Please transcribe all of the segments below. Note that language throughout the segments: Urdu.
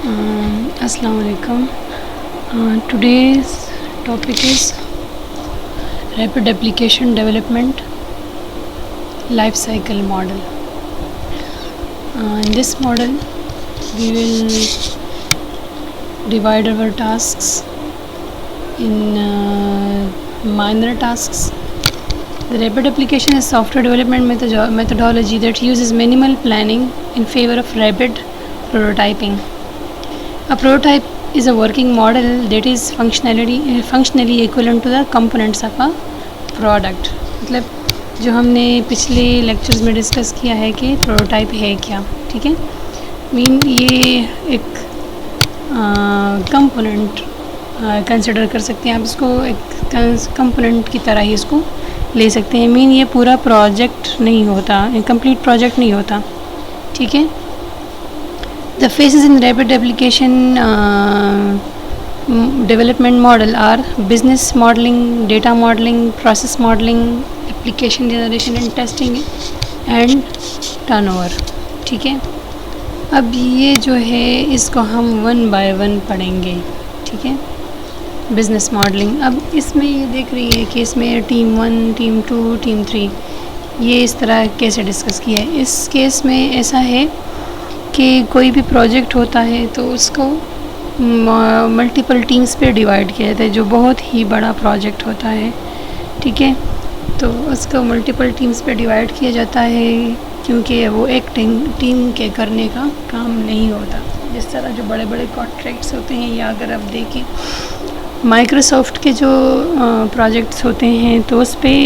Assalamu alaikum. Today's topic is rapid application development life cycle model. In this model, we will divide our tasks in minor tasks. The rapid application is software development methodology that uses minimal planning in favor of rapid prototyping. A prototype is a working model that is functionally equivalent to the components of a product. مطلب جو ہم نے پچھلے لیکچرز میں ڈسکس کیا ہے کہ پروٹوٹائپ ہے کیا، ٹھیک ہے، یہ ایک کمپوننٹ کنسیڈر کر سکتے ہیں آپ، اس کو ایک کمپوننٹ کی طرح ہی اس کو لے سکتے ہیں. یہ پورا پروجیکٹ نہیں ہوتا، کمپلیٹ پروجیکٹ نہیں ہوتا، ٹھیک ہے. The phases in rapid application development model are business modeling, data modeling, process modeling, application generation and testing and turnover. ٹھیک ہے، اب یہ جو ہے اس کو ہم 1 by 1 پڑھیں گے. ٹھیک ہے، بزنس ماڈلنگ. اب اس میں یہ دیکھ رہی ہے کہ اس میں ٹیم 1، ٹیم 2، ٹیم 3 یہ اس طرح کیسے ڈسکس کیا ہے. اس کیس میں ایسا ہے کہ کوئی بھی پروجیکٹ ہوتا ہے تو اس کو ملٹیپل ٹیمز پہ ڈیوائڈ کیا جاتا ہے، جو بہت ہی بڑا پروجیکٹ ہوتا ہے. ٹھیک ہے، تو اس کو ملٹیپل ٹیمز پہ ڈیوائڈ کیا جاتا ہے کیونکہ وہ ایک ٹیم کے کرنے کا کام نہیں ہوتا. جس طرح جو بڑے بڑے کانٹریکٹس ہوتے ہیں، یا اگر آپ دیکھیں مائیکروسافٹ کے جو پروجیکٹس ہوتے ہیں تو اس پہ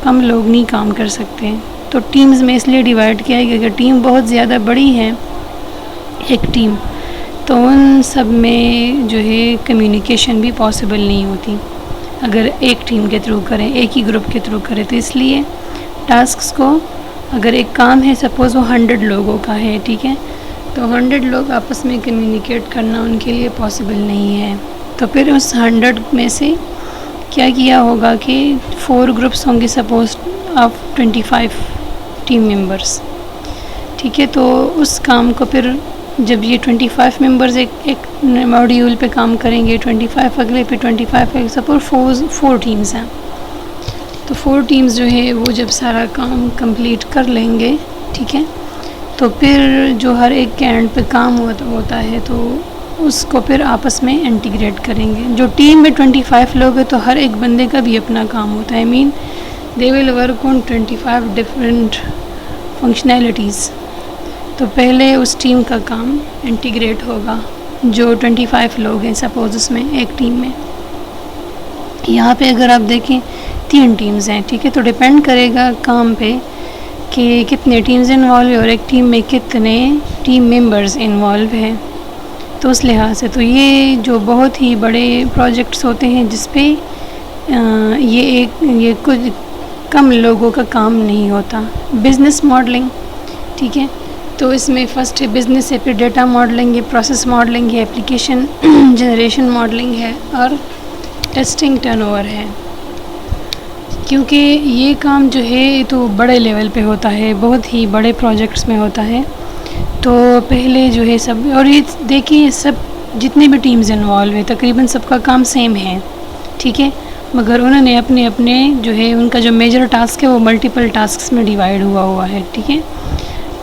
کم لوگ نہیں کام کر سکتے، تو ٹیمز میں اس لیے ڈیوائڈ کیا ہے کہ اگر ٹیم بہت زیادہ بڑی ہے ایک ٹیم، تو ان سب میں جو ہے کمیونیکیشن بھی پاسبل نہیں ہوتی اگر ایک ٹیم کے تھرو کریں، ایک ہی گروپ کے تھرو کریں. تو اس لیے ٹاسکس کو، اگر ایک کام ہے سپوز وہ 100 لوگوں کا ہے، ٹھیک ہے، تو 100 لوگ آپس میں کمیونیکیٹ کرنا ان کے لیے پاسبل نہیں ہے. تو پھر اس 100 میں سے کیا کیا ہوگا کہ 4 گروپس ہوں گے سپوز آف 25 ٹیم ممبرس. ٹھیک ہے، تو اس کام کو پھر جب یہ 25 ممبرز ایک ماڈیول پہ کام کریں گے، 25 اگلے پہ 25 سپوز 4 ٹیمز ہیں، تو 4 ٹیمز جو ہے وہ جب سارا کام کمپلیٹ کر لیں گے، ٹھیک ہے، تو پھر جو ہر ایک کے اینڈ پہ کام ہوتا ہے تو اس کو پھر آپس میں انٹیگریٹ کریں گے. جو ٹیم میں 25 لوگ ہیں تو ہر ایک بندے کا بھی اپنا کام ہوتا ہے. they will work on 25 different functionalities. تو پہلے اس ٹیم کا کام انٹیگریٹ ہوگا جو 25 لوگ ہیں سپوز اس میں ایک ٹیم میں. یہاں پہ اگر آپ دیکھیں 3 ٹیمز ہیں، ٹھیک ہے، تو ڈیپینڈ کرے گا کام پہ کہ کتنے ٹیمز انوالو ہیں اور ایک ٹیم میں کتنے ٹیم ممبرز انوالو ہیں. تو اس لحاظ سے تو یہ جو بہت ہی بڑے پروجیکٹس ہوتے ہیں جس پہ یہ کچھ کم لوگوں کا کام نہیں ہوتا. بزنس ماڈلنگ، ٹھیک ہے، تو اس میں فرسٹ ہے بزنس ہے، پھر ڈیٹا ماڈلنگ ہے، پروسیس ماڈلنگ ہے، اپلیکیشن جنریشن ماڈلنگ ہے اور ٹیسٹنگ ٹرن اوور ہے. کیونکہ یہ کام جو ہے تو بڑے لیول پہ ہوتا ہے، بہت ہی بڑے پروجیکٹس میں ہوتا ہے. تو پہلے جو ہے سب، اور یہ دیکھیے سب جتنے بھی ٹیمز انوالو ہیں تقریباً سب کا کام سیم ہے، ٹھیک ہے، مگر انہوں نے اپنے جو ہے ان کا جو میجر ٹاسک ہے وہ ملٹیپل ٹاسکس میں ڈیوائڈ ہوا ہے. ٹھیک ہے،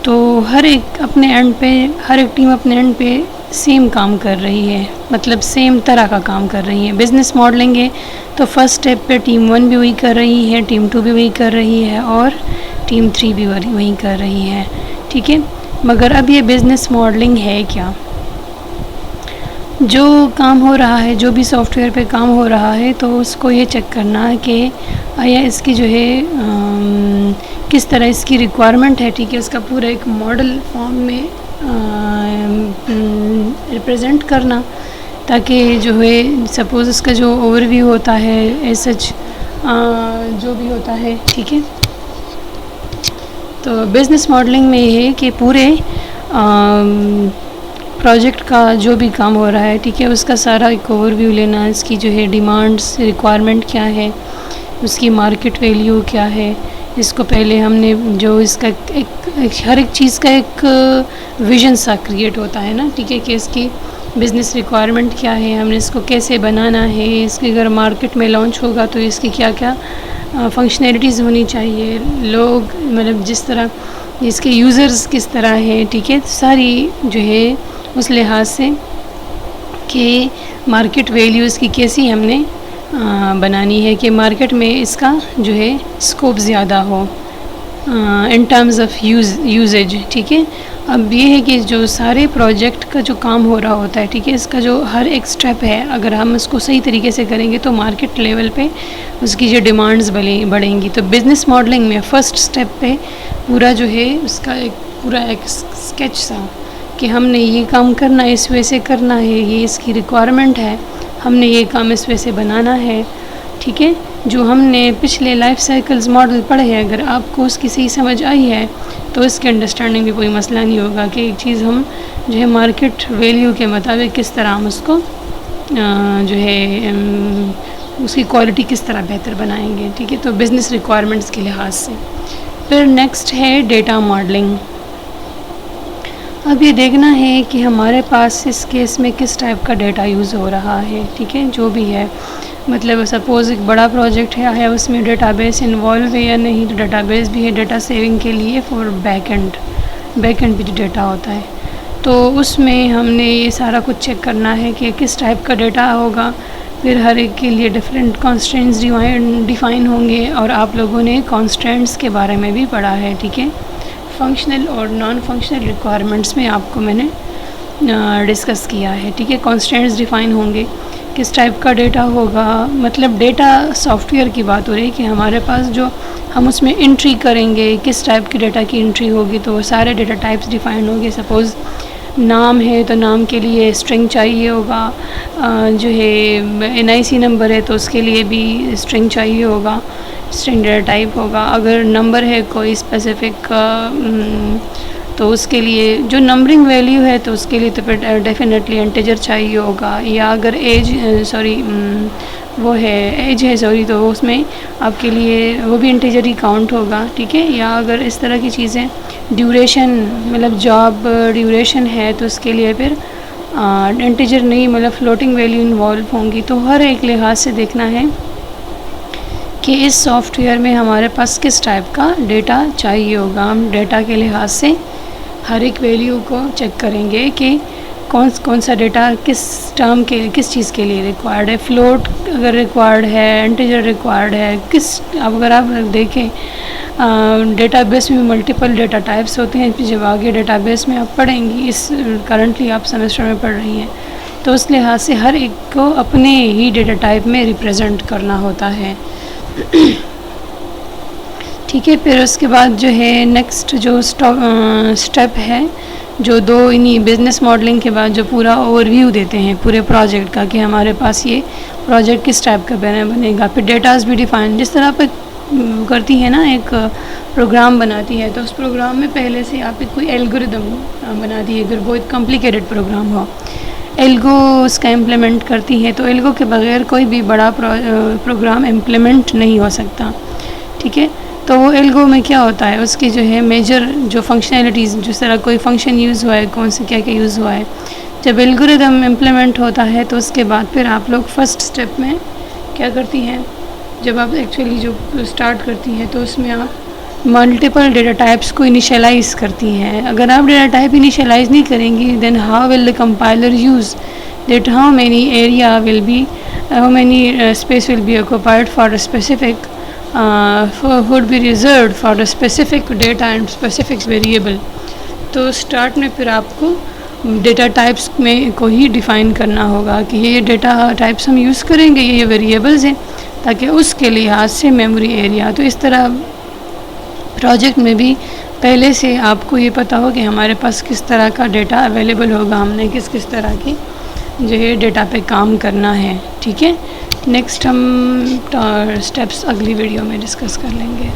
تو ہر ایک اپنے اینڈ پہ، ہر ایک ٹیم اپنے اینڈ پہ سیم کام کر رہی ہے، مطلب سیم طرح کا کام کر رہی ہے. بزنس ماڈلنگ ہے تو فرسٹ اسٹیپ پہ ٹیم 1 بھی وہی کر رہی ہے، ٹیم 2 بھی وہی کر رہی ہے اور ٹیم 3 بھی وہی کر رہی ہے. ٹھیک ہے، مگر اب یہ بزنس ماڈلنگ ہے کیا؟ جو کام ہو رہا ہے، جو بھی سافٹ ویئر پہ کام ہو رہا ہے، تو اس کو یہ چیک کرنا ہے کہ آیا اس کی جو ہے کس طرح اس کی ریکوائرمنٹ ہے. ٹھیک ہے، اس کا پورا ایک ماڈل فارم میں ریپرزینٹ کرنا، تاکہ جو ہے سپوز اس کا جو اوور ویو ہوتا ہے ایز سچ جو بھی ہوتا ہے. ٹھیک ہے، تو بزنس ماڈلنگ میں یہ ہے کہ پورے پروجیکٹ کا جو بھی کام ہو رہا ہے، ٹھیک ہے، اس کا سارا ایک اوور ویو لینا، اس کی جو ہے ڈیمانڈس، ریکوائرمنٹ کیا ہے، اس کی مارکیٹ ویلیو کیا ہے، اس کو پہلے ہم نے جو اس کا ہر ایک چیز کا ایک ویژن سا کریٹ ہوتا ہے نا، ٹھیک ہے، کہ اس کی بزنس ریکوائرمنٹ کیا ہے، ہم نے اس کو کیسے بنانا ہے، اس کے اگر مارکیٹ میں لانچ ہوگا تو اس کی کیا کیا فنکشنلٹیز ہونی چاہیے، لوگ مطلب جس طرح اس کے یوزرز کس طرح ہے، ٹھیک ہے، ساری جو ہے اس لحاظ سے کہ مارکیٹ ویلیوز کی کیسی ہم نے بنانی ہے کہ مارکیٹ میں اس کا جو ہے اسکوپ زیادہ ہو ان ٹرمز آف یوزیج، ٹھیک ہے۔ اب یہ ہے کہ جو سارے پروجیکٹ کا جو کام ہو رہا ہوتا ہے، ٹھیک ہے، اس کا جو ہر ایک سٹیپ ہے، اگر ہم اس کو صحیح طریقے سے کریں گے تو مارکیٹ لیول پہ اس کی جو ڈیمانڈز بڑھیں گی۔ تو بزنس ماڈلنگ میں فرسٹ سٹیپ پہ پورا جو ہے اس کا پورا ایک اسکیچ سا کہ ہم نے یہ کام کرنا ہے، اس وجہ سے کرنا ہے، یہ اس کی ریکوائرمنٹ ہے، ہم نے یہ کام اس وجہ سے بنانا ہے، ٹھیک ہے۔ جو ہم نے پچھلے لائف سائیکلز ماڈل پڑھے ہیں، اگر آپ کو اس کی صحیح سمجھ آئی ہے تو اس کے انڈرسٹینڈنگ میں کوئی مسئلہ نہیں ہوگا کہ ایک چیز ہم جو ہے مارکیٹ ویلیو کے مطابق کس طرح ہم اس کو جو ہے اس کی کوالٹی کس طرح بہتر بنائیں گے، ٹھیک ہے۔ تو بزنس ریکوائرمنٹس کے لحاظ سے پھر نیکسٹ ہے ڈیٹا ماڈلنگ۔ اب یہ دیکھنا ہے کہ ہمارے پاس اس کیس میں کس ٹائپ کا ڈیٹا یوز ہو رہا ہے، ٹھیک ہے، جو بھی ہے، مطلب سپوز ایک بڑا پروجیکٹ ہے اس میں ڈیٹا بیس انوالو ہے یا نہیں، تو ڈیٹا بیس بھی ہے ڈیٹا سیونگ کے لیے فور بیک اینڈ پہ جو ڈیٹا ہوتا ہے، تو اس میں ہم نے یہ سارا کچھ چیک کرنا ہے کہ کس ٹائپ کا ڈیٹا ہوگا، پھر ہر ایک کے لیے ڈفرینٹ کانسٹرینٹس ڈیفائن ہوں گے، اور آپ لوگوں نے کانسٹرینٹس کے بارے میں بھی پڑھا ہے، ٹھیک ہے۔ فنکشنل اور نان فنکشنل ریکوائرمنٹس میں آپ کو میں نے ڈسکس کیا ہے، ٹھیک ہے۔ کانسٹرینٹس ڈیفائن ہوں گے، کس ٹائپ کا ڈیٹا ہوگا، مطلب ڈیٹا سافٹ ویئر کی بات ہو رہی ہے کہ ہمارے پاس جو ہم اس میں انٹری کریں گے کس ٹائپ کی ڈیٹا کی انٹری ہوگی، تو وہ سارے ڈیٹا ٹائپس ڈیفائن ہوں گے۔ سپوز نام ہے تو نام کے لیے اسٹرنگ چاہیے ہوگا، جو ہے NIC نمبر ہے تو اس کے لیے بھی اسٹرنگ چاہیے ہوگا، اسٹرنگ ڈیٹا ٹائپ ہوگا۔ اگر نمبر ہے کوئی اسپیسیفک تو اس کے لیے جو نمبرنگ ویلیو ہے تو اس کے لیے تو پھر ڈیفینیٹلی انٹیجر چاہیے ہوگا، یا اگر ایج ہے تو اس میں آپ کے لیے وہ بھی انٹیجر ہی کاؤنٹ ہوگا، ٹھیک ہے۔ یا اگر اس طرح کی چیزیں ڈیوریشن مطلب جاب ڈیوریشن ہے تو اس کے لیے پھر انٹیجر نہیں مطلب فلوٹنگ ویلیو انوالو ہوں گی۔ تو ہر ایک لحاظ سے دیکھنا ہے کہ اس سافٹ ویئر میں ہمارے پاس کس ٹائپ کا ڈیٹا چاہیے ہوگا۔ ہم ڈیٹا کے لحاظ سے ہر ایک ویلیو کو چیک کریں گے کہ کون سا ڈیٹا کس ٹرم کے کس چیز کے لیے ریکوائرڈ ہے، فلوٹ اگر ریکوائرڈ ہے، انٹیجر ریکوائرڈ ہے، اگر آپ دیکھیں ڈیٹا بیس میں ملٹیپل ڈیٹا ٹائپس ہوتے ہیں، جب آگے ڈیٹا بیس میں آپ پڑھیں گی، اس کرنٹلی آپ سیمسٹر میں پڑھ رہی ہیں، تو اس لحاظ سے ہر ایک کو اپنے ہی ڈیٹا ٹائپ میں ریپرزینٹ کرنا ہوتا ہے، ٹھیک ہے۔ پھر اس کے بعد جو ہے نیکسٹ جو سٹیپ ہے، جو دو انہی بزنس ماڈلنگ کے بعد جو پورا اوور ویو دیتے ہیں پورے پروجیکٹ کا کہ ہمارے پاس یہ پروجیکٹ کس ٹائپ کا بنے گا، پھر ڈیٹاز بھی ڈیفائن، جس طرح آپ کرتی ہیں نا ایک پروگرام بناتی ہے تو اس پروگرام میں پہلے سے آپ ایک کوئی الگوریدم بناتی ہے، اگر وہ ایک کمپلیکیٹڈ پروگرام ہو، الگو اس کا امپلیمنٹ کرتی ہے، تو الگو کے بغیر کوئی بھی بڑا پروگرام امپلیمنٹ نہیں ہو سکتا، ٹھیک ہے۔ تو وہ الگو میں کیا ہوتا ہے، اس کی جو ہے میجر جو فنکشنلٹیز، جس طرح کوئی فنکشن یوز ہوا ہے، کون سے کیا یوز ہوا ہے، جب الگوریدم امپلیمنٹ ہوتا ہے تو اس کے بعد پھر آپ لوگ فرسٹ سٹیپ میں کیا کرتی ہیں، جب آپ ایکچولی جو سٹارٹ کرتی ہیں تو اس میں آپ ملٹیپل ڈیٹا ٹائپس کو انیشلائز کرتی ہیں۔ اگر آپ ڈیٹا ٹائپ انیشلائز نہیں کریں گی then how will the compiler use that how many space will be occupied for a specific would be reserved for a specific data and specific variable۔ تو سٹارٹ میں پھر آپ کو ڈیٹا ٹائپس میں کو ہی ڈیفائن کرنا ہوگا کہ یہ ڈیٹا ٹائپس ہم یوز کریں گے، یہ ویریبلز ہیں، تاکہ اس کے لحاظ سے میموری ایریا، تو اس طرح پروجیکٹ میں بھی پہلے سے آپ کو یہ پتہ ہو کہ ہمارے پاس کس طرح کا ڈیٹا اویلیبل ہوگا، ہم نے کس طرح کی جو ہے ڈیٹا پہ کام کرنا ہے، ٹھیک ہے۔ نیکسٹ ہم اسٹیپس اگلی ویڈیو میں ڈسکس کر لیں گے۔